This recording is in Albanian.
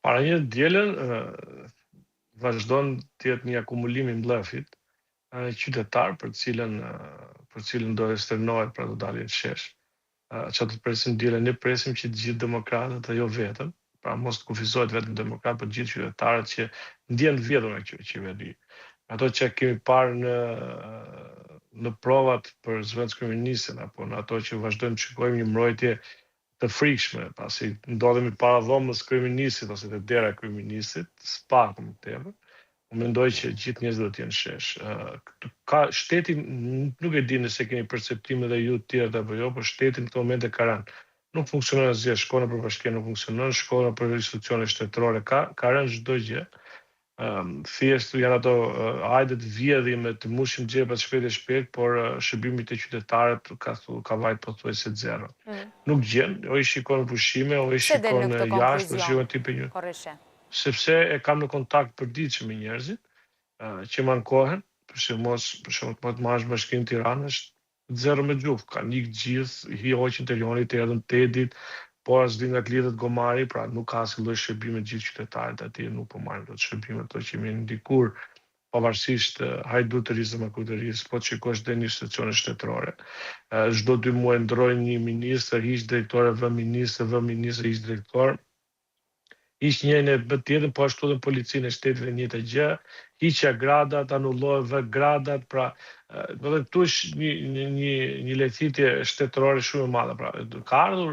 Para një dielën vazhdon të jetë një akumulim i mblefit qytetar për cilën do të sternohet pra do dalin shesh. Që të presim dielën, ne presim që të gjithë demokratët e jo vetëm, pra mos të kufizohet vetëm demokratë, por gjithë qytetarët që ndjen vjedhur nga kjo qeveri. Ato që kemi parë në provat për zvendskryeministin apo në ato që vazhdojmë të shikojmë një mbrojtje të frikshme, pasi ndodhemi para dhomës kryeministit ose të dera kryeministit, s'pak më tepër. Unë mendoj që gjithë njerëzit do të jenë shesh. Shteti nuk e di nëse keni perceptime dhe ju të tjerë apo jo, por shteti në këtë moment e ka rënë. Nuk funksionon asgjë, shkolla për bashkia nuk funksionon, shkolla për institucione shtetërore ka rënë çdo gjë. Thjesht janë ato hajdet vjedhje të mushim xhepat shpejt e shpejt, por shërbimi te qytetarët ka vajt pothuajse zero. Nuk gjen, o i shikon pushime, o i shikon jashtë, o i shikon tipe një. Sepse e kam në kontakt përditshëm me njerëzit që mankohen, për shembull të marrësh bashkinë Tiranë është zero me gjuf, kanë ikë gjithë, hi hoqën të lionit, erdhën 8 ditë, po as vin nga lidhet gomari, pra nuk ka asnjë lloj shërbime gjithë qytetarët atje nuk po marrin dot shërbime ato që jemi ndikur pavarësisht hajdutërisë dhe makutërisë, po të shikosh dhe një institucione shtetërore. Çdo 2 muaj ndrojnë një ministër, hiq drejtor, vë ministër, hiq drejtor. Hiq njërin e bë tjetrin, po ashtu edhe në policinë e shtetit e njëjta gjë, hiqja gradat, anullohen vë gradat, pra do të thotë këtu është një lejthitje shtetërore shumë e madhe, pra ka ardhur